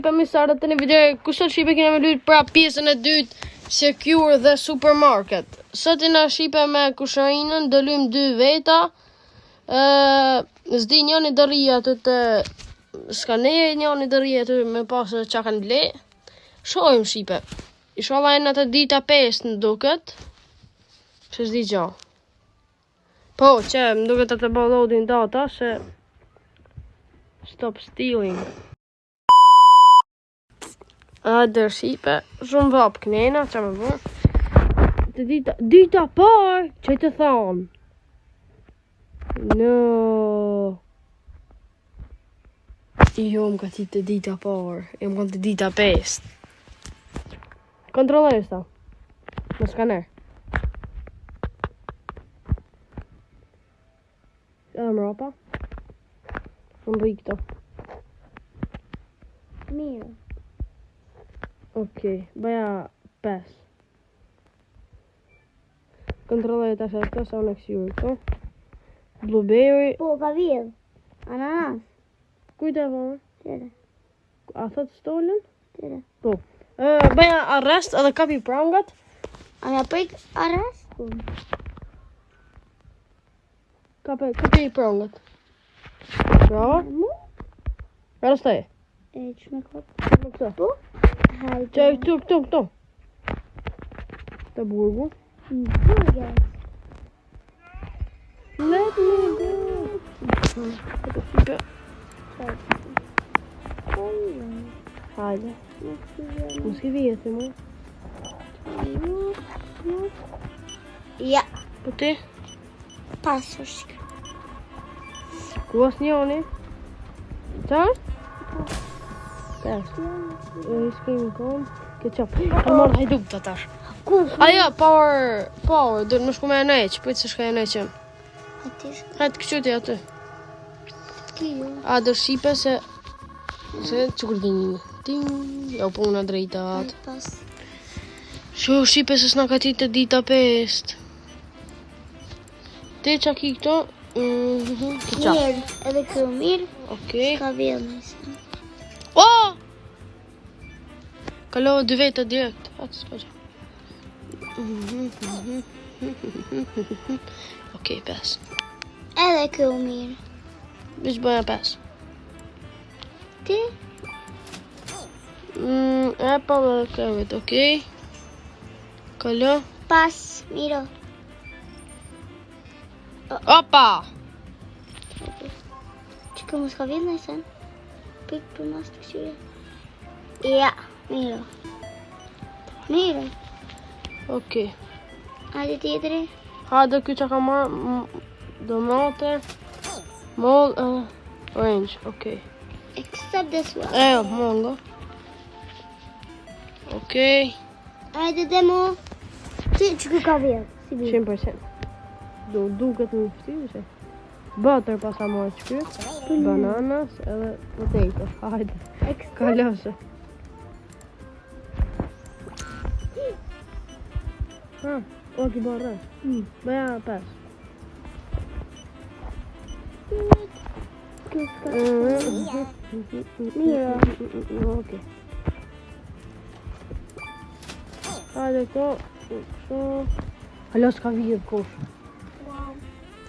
Për misarët të një video, kusht shipe kena me lujt pra pjesën e dytë Secure dhe Supermarket. Sot na shipe me kusharinën, do lujm 2 veta. Zdi njëni do rri aty të skaneje, njëni do rri aty me pasë qa kanë ble. Shojmë shipe. Inshallah e në të dita 5 në duket. Që zdi gjo. Po, që më duket të bëj loading data, se stop stealing. Dër shipe, shumë vap kënena, që me bërë. Të dita par, që të thonë. No. Jo, më ka ti të dita par, e më kanë të dita 5. Kontroloj sta, më skaner. Edhe më rapa. Më bëj këto. Mirë. Okej, bëja 5. Kontrolloj tash ato sa unë kësiju këto. Blueberry. Po, ka vjedh. Ananas. Kujta vëmë? Tere. A thot stolen? Tere. Po. Bëja arrest edhe kapi prangat. A mja prit arrest? Kapi prangat. Bravo. Mu? Arrestoj. E që me kot? Më këto. Po? Hajde. Që këto. Të burgu. Burger. Let me go. Këtë shipe. Hajde. Mos ke vjetë, mu. Ja. Po ti? Pasër shkë. Ku as njoni? Qa? 5. S'kemi kom. Ketchup. E marrë hajduk të tash. Aja, power. Dërë më shku me e neq. Pëjtë se shka e neqem. Hajtë këqyti aty. A dërë shipe se që kur gjenjimi. Ting. Ja u puna drejtat. Shu shipe se s'na ka ti të dita 5. Te qa ki këto? Ketchup. Mirë, edhe kjo mirë. Okej. Ka vjedh nëjse. Oh! Kalohë 2 veta direkt. Atë s'pa që. Okej, 5. Edhe kjo mirë. Veç bëja 5. Ti? Apple dhe carrot, okej. Kalo. Pas, miro. Opa! Që kjo mos ka vjedh nëjse? Pik për mas të këshyre. Ja, miro. Miro. Okej. Hajde tjetëri. Hajde kjo që ka marrë domate, moll, orange, okej. Except this one. Mango. Okej. Hajde demo. Ti që kjo ka vjedh? Si vjedh? 100%. Duket më fështirë se. Butter pas a marrë që kjo. Bananas edhe potato. Hajde. Kalose. O ki barë. Bëja 5. Kjo s'ka. Miro. Okej. Hajde këto. Halo s'ka vjedh kosh.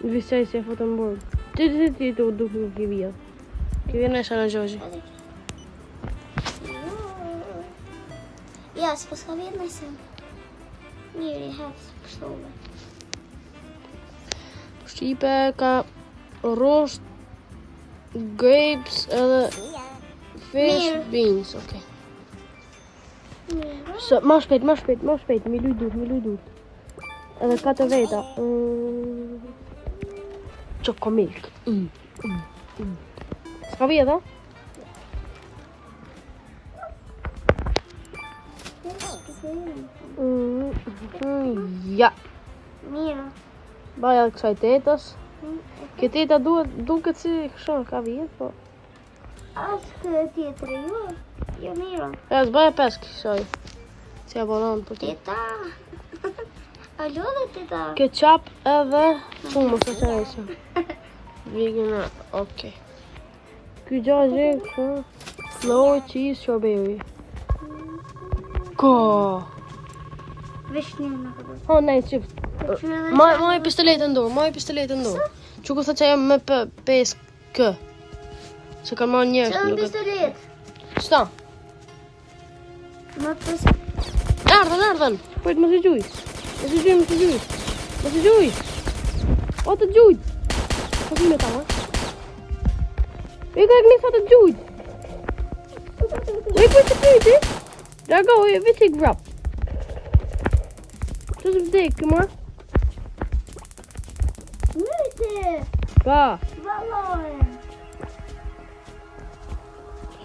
Visaj si e foto më borë. Ti të duke nuk i vjedh. Ki vjen e shana gjogji. Ja, si pas ka vjedh nëjse. Mirë, i hapë së pështove. Shqipe ka roast, grapes edhe fish beans, okej. Ma shpejt, mi luj dur. Edhe 4 veta. Choco-milk. S'ka vjedh, a? Ja. Mirë. Baja dhe kësaj tetës. Kjo teta duket si këshon ka vjedh, po. Ashtë këtë tjetëri, jo? Jo, mirë. E, s'baja 5 kësaj. Si a bonon për ti. Teta. Alo dhe teta. Ketchup edhe shumë të të rejse. Vegan, okej. Ky gjajë, kështu. Flour, cheese, strawberry. Ko. Vesh një në këtë. Oh, nej, qift. Maj pistoletën dorë, Që ku thë që jam me 5K. Se kanë marrë njerës. Qëllën pistolet. Sta? Më pës... Ardhen. Pojtë më së gjuj. O të gjuj. Po kime ta, ma? Iko e kënisa të gjuj. Iko e që pyti. Drago, već i grab. Që së vdek, ma? Myte! Pa. Valore!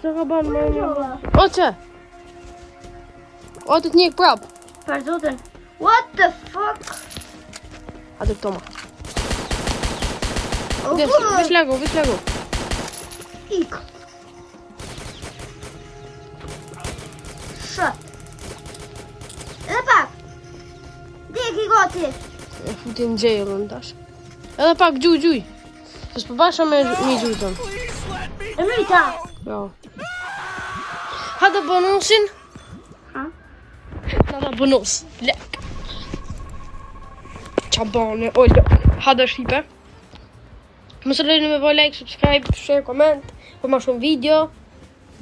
Që ka banë më një? O që? O të t'njek prap. Për zotën. What the fuck? A të këto ma. Vish lego. Ik. Shot. Edhe pak. Dek i gati. E futin gjejrën tash. Edhe pak gjuj. Se s'përbasha me gjujtën. E myta. Jo. Ha të bonusin? Ha? Ha të bonus. Lek. Qa bane, o lek. Ha të shqipe. Mësë rrëni me like, subscribe, share, comment. Për ma shumë video.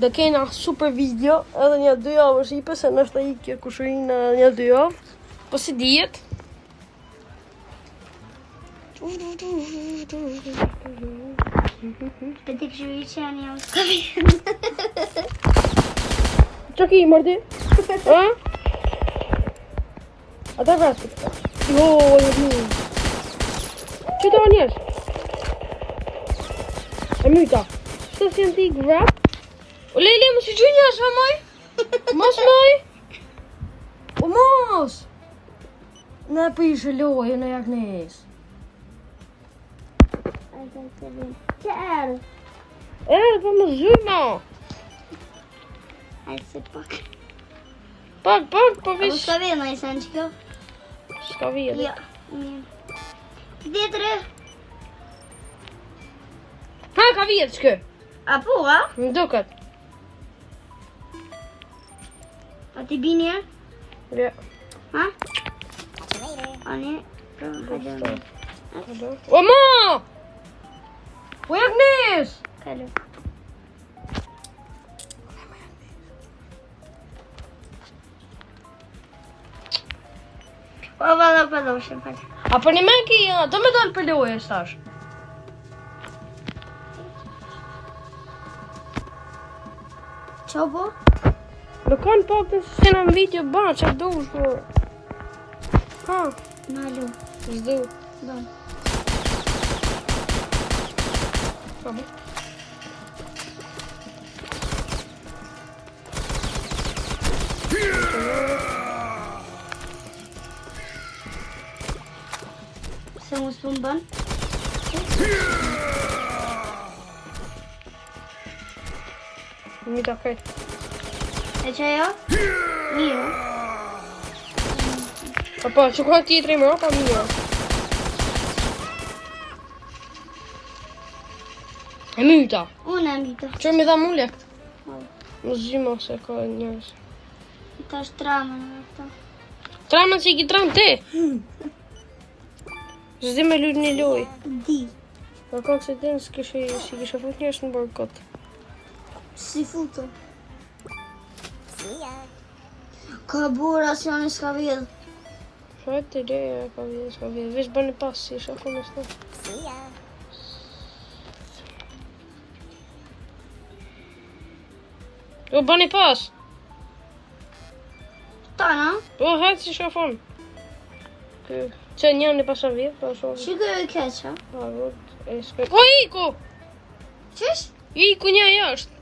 Dhe kena super video. Edhe një 2 javë shqipe. Se nështë i kjo kushurin në një 2 javë. Po si dijet. Për t'i këshu i që janë jam s'kavi. Qa ki, mërdi? Ha? Ata vrasë. Jo, që të anjesh? E myta. Shtë si janë ti grab? O lele, më si gjynja shë, moj? Mos, moj? O mos! Ne për ishë lojë, në jak nesë. Që erë? Për më zyma. Hajtë se pak. Pak, po A vish. s'ka vjen në i sen që kjo? Shka vjetë. Ja, mirë. Djetre? Ha, ka vjetë shkë. A po, a? Më duket. A ti bini e? Ja. Ha? A ne? Hajde. O ma! O jak nes! Kalu. O, valla përdoshim, falë. A për një me ki, të me dalë për loje stash. Qo po? Nuk kanë pak të sena në video ban, që do shko. Ha, Malu. zdu. Bon. Se mu s'pun bën? Një ta krejt. E që jo? Mirë. Pa, që ka tjetëri më, pa mirë. E myta. Unë e mita. Qërë mi dha mu lekt? Më zhjima se ka njërës. Ta është tramën e këta. Tramën që i ki tramë ti. Zdi me lujt një loj. Di. Për kanë se din si kishe fut njërës në bërë këtë. Si futo. Ka bura si janë s'ka vjedh. Shajt të ideja ka vjedh, s'ka vjedh. Vesh bëni pas si shafo në stë. Jo, bëni pas. Ta, na? Po, hajtë si shafon. Që njën e pasa vjedh, pa shofë. Shikoj e keqa. Pa, vod, e s'ka... O, Iku! Qysh? Iku një jashtë.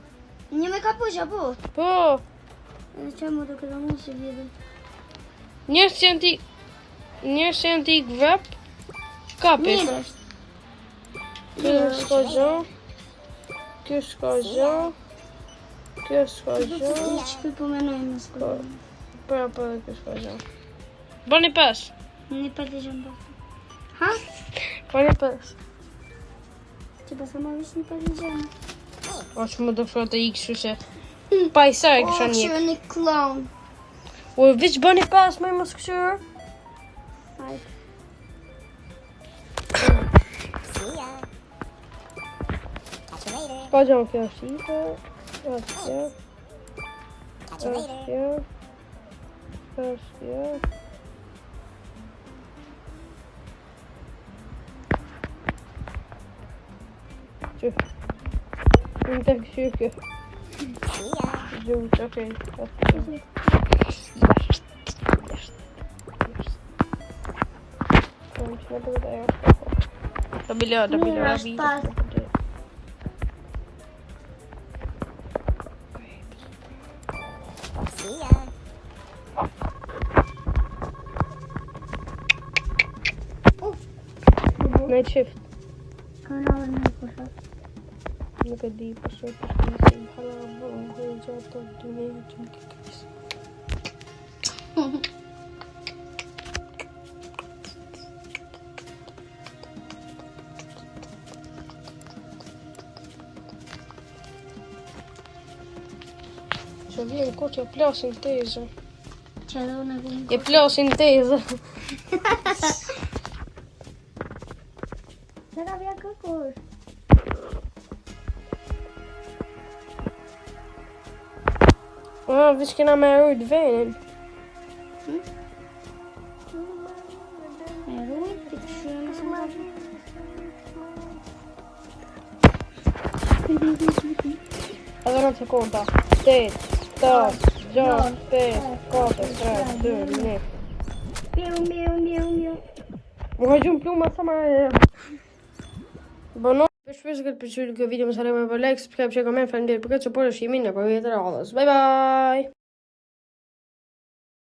Një me kapuqa, po? Po, Edhe që mu të këta mu si vjedhe. njërës që janë ti grab, kapish. Mirë është. Kjo s'ka gjë. Kjo s'ka gjë. Kjo s'ka gjë. Një që po menojnë në s'ka. Për dhe kjo s'ka gjë. Bëni pes. Një për të gjëmë bërë. Ha? Bëni pes. Që pas ka ma vish një për të gjëmë. O që më do frate i kështu se Pa i sa e kësha njek. Këshirë një klon. O, veç bëni pas me mos këshirë. Hajde. Ka gjënë kjo është ite. Është kjo. Është kjo. Është kjo. Që. Unë të këshirë kjo. Gjutë, okej. Da bilja vita. Në qift. Nuk e di, për shoj për kisi, hala bërë, më hojë gjatë të dy nejë që më ke kisi. Që vjen ko që plasin tezë. Që do në vjen E plasin tezë. Që da vjen kërkush. Veç kena me rujt venin. Me rujt, të këshirë në së marrë. Edhe në sekonda. 8, 7, 6, 5, 4, 3, 2, 1. Miau. Më ka gjumë pluma sa ma e... Bono. Shpesh këtë përqyrë këtë video më sare me për like, subscribe, share, comment, falenderoj për këtë support, shimin në për vjetër radhës. Bye bye!